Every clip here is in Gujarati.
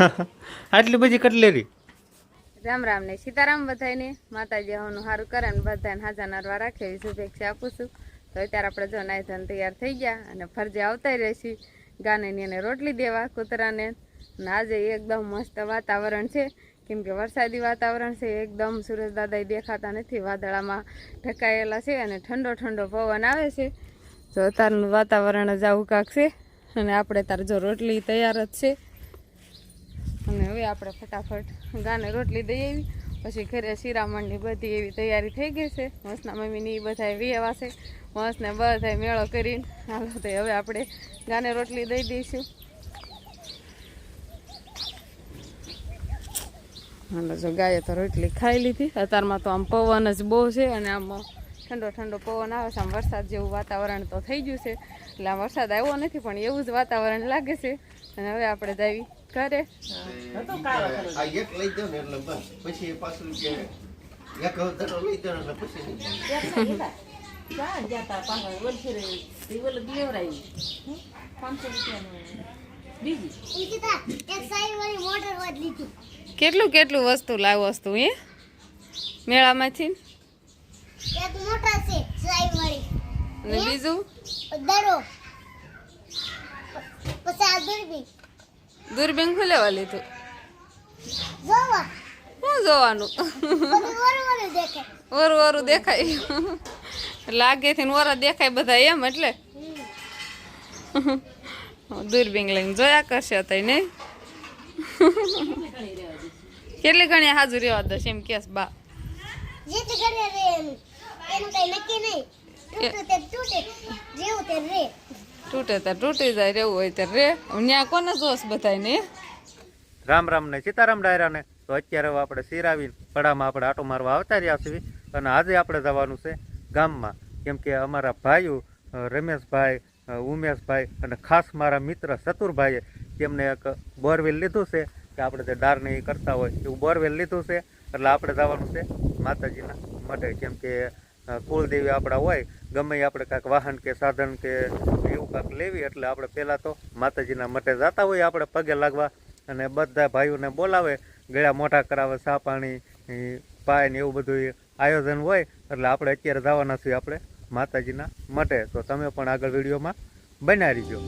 આટલી બધી કટલેરી. રામ રામ ને સીતારામ બધાને માતાજી હવનું સારું કરે ને બધાને હાજા નારવા રાખે એવી શુભેચ્છા આપું છું. તો અત્યારે આપણે જો નાઈ ધોઈને તૈયાર થઈ ગયા અને ફરજે આવતા રહેશી ગાને એને રોટલી દેવા કૂતરાને. અને આજે એકદમ મસ્ત વાતાવરણ છે કેમ કે વરસાદી વાતાવરણ છે. એકદમ સુરજ દાદા દેખાતા નથી, વાદળામાં ઢકાયેલા છે અને ઠંડો ઠંડો પવન આવે છે. તો અત્યારનું વાતાવરણ જ આવું કાંક છે. અને આપણે તાર જો રોટલી તૈયાર જ છે અને હવે આપણે ફટાફટ ગાને રોટલી દઈ આવી પછી ઘરે શિરામણની બધી એવી તૈયારી થઈ ગઈ છે. મસના મમ્મીની એ બધા વેવા છે, મસને બધા મેળો કરીને હાલો તો હવે આપણે ગાને રોટલી દઈ દઈશું. હાલો જો ગાયે તો રોટલી ખાઈ લીધી. અત્યારમાં તો આમ પવન જ બહુ છે અને આમ ઠંડો ઠંડો પવન આવે છે. આમ વરસાદ જેવું વાતાવરણ તો થઈ ગયું છે. એટલે આમ વરસાદ આવ્યો નથી પણ એવું જ વાતાવરણ લાગે છે. અને હવે આપણે જાવી ઘરે. કેટલું કેટલું વસ્તુ લાવ્યો તું એ મેળામાંથી? એક મોટા છે સાઈ વાળી અને બીજું દડો પછી આ દૂરબીન ખુલેવા લીધું. જોવા શું જોવાનું? બધું વરવર દેખાય. વરું વરું દેખાય લાગે છે ને વરા દેખાય બધા એમ એટલે દૂરબીન લઈને જોયા કરશે તઈ નહીં. કેટલી ઘણી હાજર રહેવા દો એમ કેસ બા? જેથી ઘરે રે એનું કઈ નક્કી નહીં. તૂટે તે તૂટે, જેવું તે રે. તૂટે તો તૂટી જાય, રહેવું હોય તો રે. ત્યાં કોને જોશ બધાને? રામ રામ ને સીતારામ ડાયરાને. તો અત્યારે હવે આપણે સિરાવીને પડામાં આપણે આટો મારવા આવતા રહ્યા છીએ. અને આજે આપણે જવાનું છે ગામમાં, કેમ કે અમારા ભાઈઓ રમેશભાઈ, ઉમેશભાઈ અને ખાસ મારા મિત્ર ચતુરભાઈએ તેમને એક બોરવેલ લીધું છે કે આપણે જે ડારને એ કરતા હોય એવું બોરવેલ લીધું છે. એટલે આપણે જવાનું છે માતાજીના મઢે. કેમ કે કુળદેવી આપણા હોય, ગમે આપણે કાંઈક વાહન કે સાધન કે એવું કાંઈક લેવી એટલે આપણે પહેલાં તો માતાજીના મઢે જતા હોય આપણે પગે લાગવા. અને બધા ભાઈઓને બોલાવે, ગળા મોઢા કરાવે, ચા પાણી પાય ને એવું બધું આયોજન હોય. એટલે આપણે અત્યારે જવાના છીએ આપણે માતાજીના મઢે. તો તમે પણ આગળ વિડીયોમાં બનાવી રહીજો.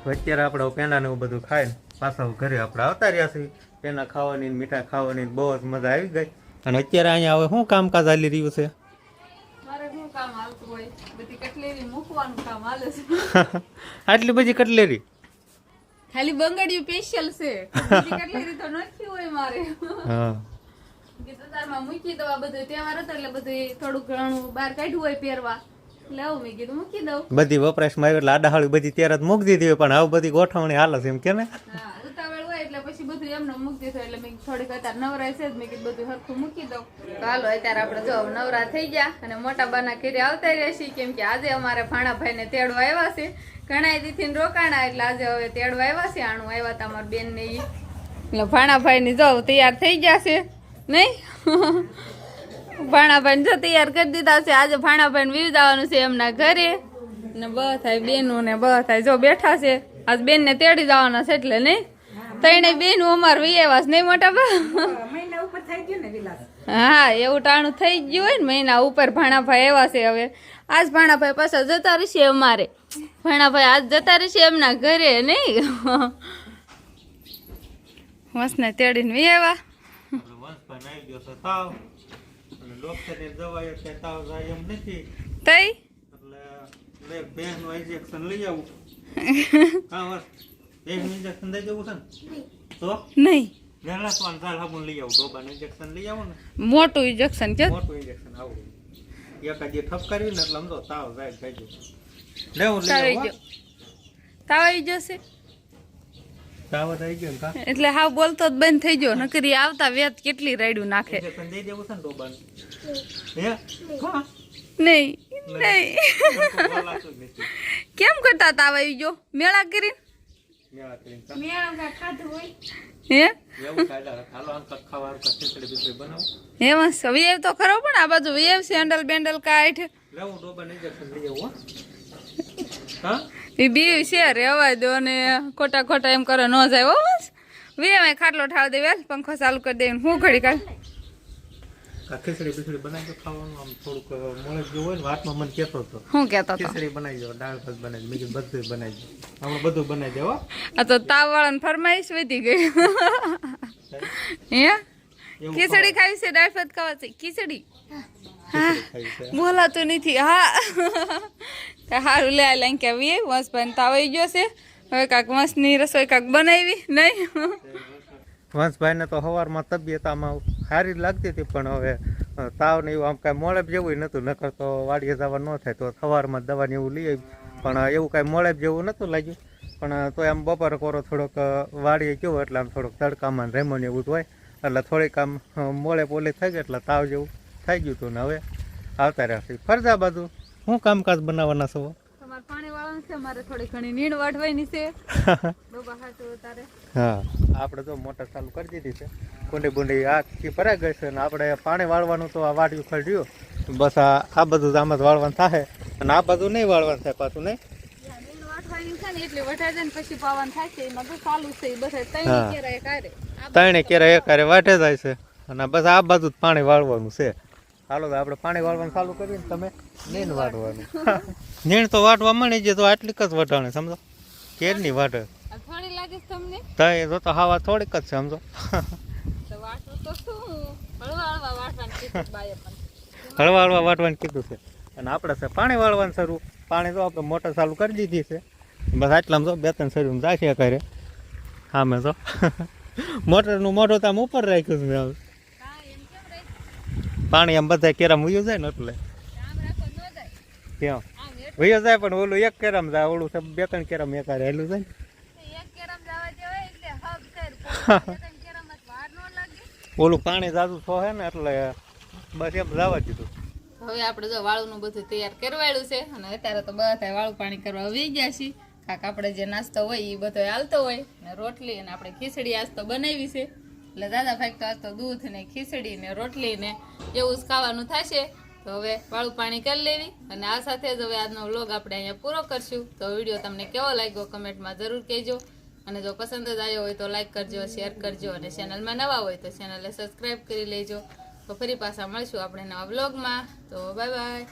તો અત્યારે આપણે પેંડા ને એવું બધું ખાઈને પાછા ઘરે આપણે આવતા રહ્યા છીએ. પેંડા ખાવાની ને મીઠાઈ ખાવાની બહુ જ મજા આવી ગઈ. અને અત્યારે અહીંયા હવે શું કામકાજ ચાલી રહ્યું છે? મારે શું કામ હાલતું હોય, બધી કટલેરી મૂકવાનું કામ હાલે છે. આટલી બધી કટલેરી ખાલી બંગડિયું સ્પેશિયલ છે, બીજી કટલેરી તો નથી હોય મારે. હા કીધું તારમાં મૂકી દઉં, આ બધું તહેવાર હતો એટલે બધું થોડું ઘણું બહાર કાઢ્યું હોય પહેરવા, એટલે આવું મેં કીધું મૂકી દઉં. બધી વપરાશમાં આવી એટલે આડાહાળી બધી ત્યારે જ મૂકી દીધી હોય, પણ આવું બધી ગોઠવણી હાલે છે એમ કે ને? હા, ઉતાવળ હોય એટલે પછી બધું એમને મૂકી દીધું, એટલે મેં થોડીક અત્યારે નવરાય છે જ મેં કીધું બધું હરખું મૂકી દઉં. તો હાલો અત્યારે આપણે જો નવરા થઈ ગયા અને મોટા બાના ઘરે આવતા રહેશી, કેમ કે આજે અમારે ભાણાભાઈને તેડવા આવ્યા છે. ઘણા દીથી રોકાણા એટલે આજે હવે તેડવા આવ્યા છે. આણું આવ્યા હતા અમારા બેન ને ઈ, એટલે ભાણાભાઈ ની જો તૈયાર થઈ ગયા છે નહીં? ભાણાભાઈ જો તૈયાર કરી દીધા છે. આજે ભાણાભાઈ વીર જવાનું છે એમના ઘરે, ને બધા બેનો ને બધા જો બેઠા છે. આજ બેન ને તેડી જવાના છે એટલે નહીં? ત્રણે બેનો અમાર વિયેવા છે નહીં મોટા બા? હા, એવું ટાણું થઈ ગયું હોય ને મહિના ઉપર. ભાણાભાઈ એવા છે હવે. આજ ભાણાભાઈ પાછા જતા રહેશે અમારે. ભાણાભાઈ આજ જતા રહેશે એમના ઘરે નહીં? વસને તેડીને વિયેવા. તઈ નહીં મોટું ઇન્જેક્શન કે તાવ આવી જશે એટલે હાવ બોલતો જ બંધ થઈ ગયો. નકરી આવતા વેત કેટલી રાયડું નાખે. નહીં નહીં કેમ કરતા તાવ આવી ગયો? મેળા કરીને એમાં વિયેવ તો ખરો, પણ આ બાજુ વિયેવ સેન્ડલ બેન્ડલ કાઢ બીવ છે રેવા દો ને ખોટા ખોટા એમ કરે ન જાય. હો બસ વિયેવ ખાટલો ઠાવ દે, વેલ પંખો ચાલુ કરી દે. હું ઘડી કાઢ ખીચડી બીચડી બનાવી દો ખાવાનું. આમ થોડુંક મોળે જેવું હોય ને વાતમાં મને કહેતો હતો. શું કહેતો હતો? ખીચડી બનાવી દો, દાળ ભાત બનાવી દો, બીજું બધું બનાવી દો. આપણે બધું બનાવી દેવો. આ તો તાવ વાળાને ફરમાઈશ વધી ગઈ. હે ખીચડી ખાવી છે, દાળ ભાત ખાવા છે? ખીચડી હા બોલાતું નથી. હા સારું લે લઈને કે આવીએ. વંશભાઈ તાવ આવી ગયો છે, હવે કાંક વંશની રસોઈ કાંક બનાવી નહીં? વંશભાઈને તો સવારમાં તબિયત આમાં સારી લાગતી હતી, પણ હવે તાવ ને એવું આમ કાંઈ મોળેપ જેવું નહોતું. નકર તો વાડીએ જવા ન થાય તો સવારમાં દવાને એવું લઈ આવી, પણ એવું કાંઈ મોળેપ જેવું નહોતું લાગ્યું. પણ તો એમ બપોરે કોરો થોડોક વાડીએ ગયો એટલે આમ થોડોક તડકામાં રેમો ને એવું હોય એટલે થોડીક આમ મોળેપ ઓલી થઈ ગઈ એટલે તાવ જેવું થઈ ગયું હતું. ને હવે આવતા રહ્યા છે ફરજા બાજુ. શું કામકાજ બનાવવાના છો? તમારે પાણી વાળવાનું છે, મારે થોડી ઘણી નીણ વાઢવાની છે. હા, આપણે તો મોટર ચાલુ કરી દીધી છે. કુંડી બુંડી આખી ભરાઈ ગઈ છે. અને આપણે પાણી વાળવાનું તો આ વાડિયું ખડ્યું, બસ આ બધું જ આમ જ વાળવાનું થાય. અને આ બધું નહીં વાળવાનું થાય પાછું નહીં. ત્રણે કેરા એક હારે વાટે જાય છે. અને બસ આ બાજુ જ પાણી વાળવાનું છે. હાલો તો આપણે પાણી વાળવાનું ચાલુ કરીએ ને તમે નીણ વાટવાનું. નીણ તો વાટવા મળી જાય તો આટલીક જ વટાણે સમજો, કેરની વાટે થોડી લાગે તમને? તઈ જો તો હવા થોડીક જ છે સમજો. હળવા હળવા વાટવાનું કીધું છે. અને આપણે છે પાણી વાળવાનું શરૂ. પાણી તો આપણે મોટર ચાલુ કરી દીધી છે. બસ આટલામાં જો બે ત્રણ શરૂ જાય છે કરે. હા મેં તો મોટરનું મોઢું તો આમ ઉપર રાખ્યું છે મેં. પાણી આમ બધા કેરામ વયું જાય ને એટલે ક્યાં વયો જાય, પણ ઓલું એક કેરામ જાય, ઓલું બે ત્રણ કેરામ એક હારે હેલું જાય ને. ઓલું પાણી જાજુ છો ને એટલે બસ એમ જવા દીધું. હવે આપણે જો વાળું બધું તૈયાર કરવાડ્યું છે, અને અત્યારે તો બધા વાળું પાણી કરવા આવી ગયા છીએ. કાંક આપણે જે નાસ્તો હોય એ બધો હાલતો હોય, ને રોટલી અને આપણે ખીચડી આજ તો બનાવી છે. એટલે દાદા ભાઈ તો આજ તો દૂધ ને ખીચડી ને રોટલી ને એવું જ ખાવાનું થશે. તો હવે વાળું પાણી કરી લેવી. અને આ સાથે જ હવે આજનો વ્લોગ આપણે અહીંયા પૂરો કરશું. તો વિડીયો તમને કેવો લાગ્યો કમેન્ટમાં જરૂર કહેજો. અને જો પસંદ જ આવ્યો હોય તો લાઈક કરજો, શેર કરજો, અને ચેનલમાં નવા હોય તો ચેનલને સબસ્ક્રાઈબ કરી લેજો. તો ફરી પાછા મળશું આપણે નવા વ્લોગમાં. તો બાય બાય.